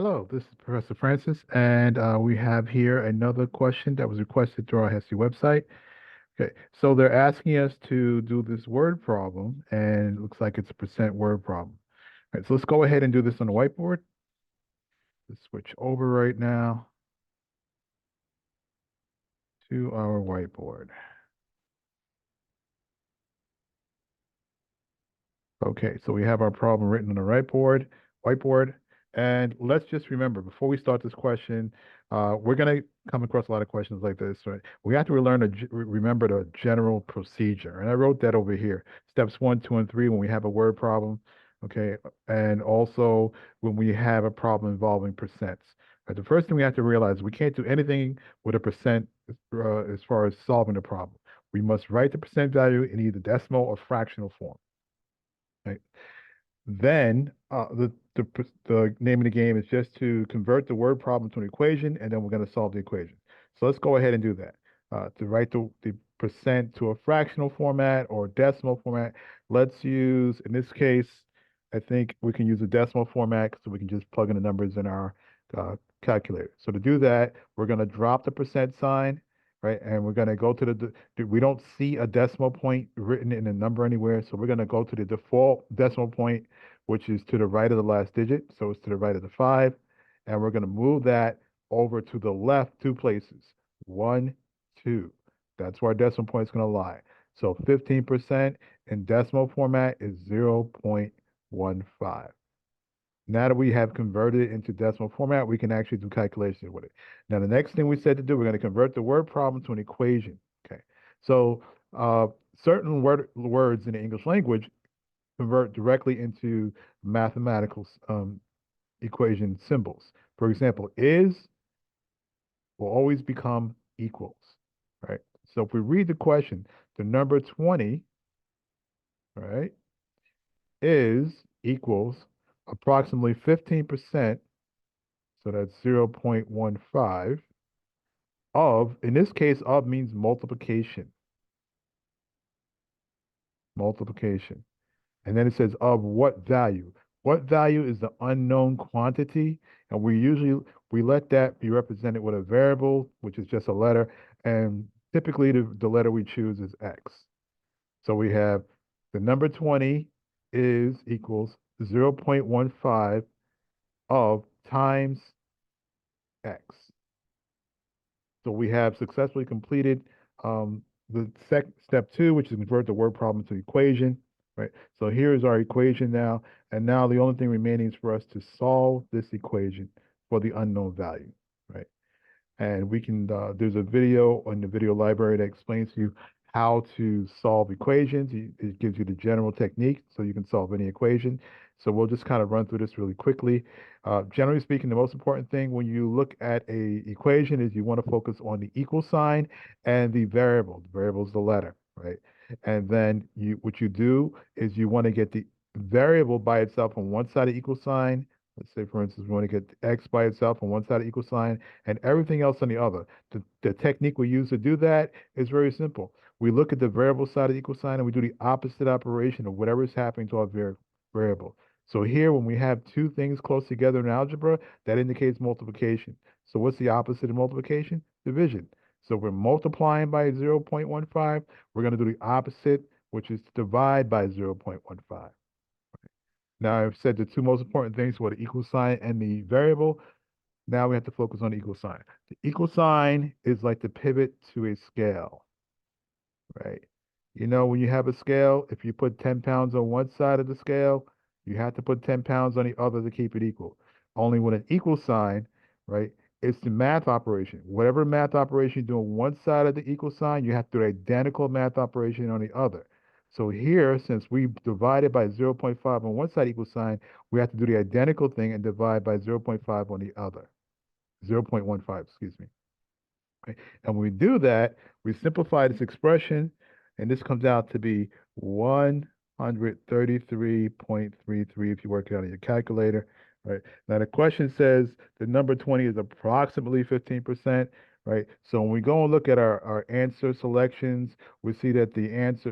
Hello, this is Professor Francis, and we have here another question that was requested through our HESI website. Okay, so they're asking us to do this word problem, and it looks like it's a percent word problem. All right, so let's go ahead and do this on the whiteboard. Let's switch over right now to our whiteboard. Okay, so we have our problem written on the whiteboard, and let's just remember before we start this question, we're going to come across a lot of questions like this, right? We have to remember the general procedure, and I wrote that over here. Steps 1, 2, and 3 when we have a word problem, okay, and also when we have a problem involving percents. Right, the first thing we have to realize we can't do anything with a percent as far as solving the problem. We must write the percent value in either decimal or fractional form. Right? Then the name of the game is just to convert the word problem to an equation, and then we're going to solve the equation. So let's go ahead and do that. To write the percent to a fractional format or decimal format, let's use, in this case, I think we can use a decimal format so we can just plug in the numbers in our uh, calculator. So to do that, we're going to drop the percent sign, right? And we're going to go to we don't see a decimal point written in a number anywhere. So we're going to go to the default decimal point, which is to the right of the last digit. So it's to the right of the 5. And we're going to move that over to the left 2 places. 1, 2. That's where our decimal point is going to lie. So 15% in decimal format is 0.15. Now that we have converted it into decimal format, we can actually do calculations with it. Now, the next thing we said to do, we're going to convert the word problem to an equation. Okay. So certain words in the English language convert directly into mathematical equation symbols. For example, is will always become equals, right? So if we read the question, the number 20, right, is equals approximately 15%. So that's 0.15 of, in this case, of means multiplication. Multiplication. And then it says of what value? What value is the unknown quantity? And we let that be represented with a variable, which is just a letter. And typically the letter we choose is X. So we have the number 20 is equals 0.15 of times X. So we have successfully completed the step 2, which is convert the word problem to equation, right? So here is our equation now, and now the only thing remaining is for us to solve this equation for the unknown value, right? And we can, there's a video on the video library that explains to you how to solve equations. It gives you the general technique so you can solve any equation. So we'll just kind of run through this really quickly. Generally speaking, the most important thing when you look at a equation is you want to focus on the equal sign and the variable. The variable is the letter, right? And then what you do is you want to get the variable by itself on one side of equal sign. Let's say, for instance, we want to get x by itself on one side of equal sign and everything else on the other. The technique we use to do that is very simple. We look at the variable side of the equal sign and we do the opposite operation of whatever is happening to our variable. So here, when we have two things close together in algebra, that indicates multiplication. So what's the opposite of multiplication? Division. So we're multiplying by 0.15. We're going to do the opposite, which is to divide by 0.15. Now I've said the two most important things were the equal sign and the variable. Now we have to focus on the equal sign. The equal sign is like the pivot to a scale, right? You know, when you have a scale, if you put 10 pounds on one side of the scale, you have to put 10 pounds on the other to keep it equal. Only with an equal sign, right? It's the math operation. Whatever math operation you do on one side of the equal sign, you have to do identical math operation on the other. So here, since we divided by 0.5 on one side equal sign, we have to do the identical thing and divide by 0.5 on the other. 0.15, excuse me. Right? And when we do that, we simplify this expression, and this comes out to be 133.33 if you work it out on your calculator. Right? Now the question says the number 20 is approximately 15%, right? So when we go and look at our answer selections, we see that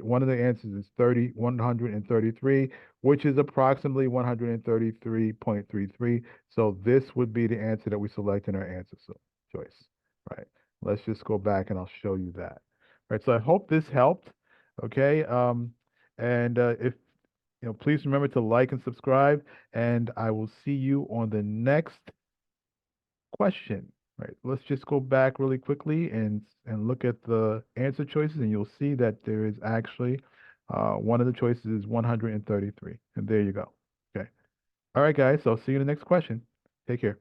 one of the answers is 133, which is approximately 133.33. So this would be the answer that we select in our answer choice, right? Let's just go back and I'll show you that. Right, so I hope this helped. Okay, and if please remember to like and subscribe, and I will see you on the next question. Right, let's just go back really quickly and look at the answer choices, and you'll see that there is actually one of the choices is 133, and there you go. Okay. All right, guys. So I'll see you in the next question. Take care.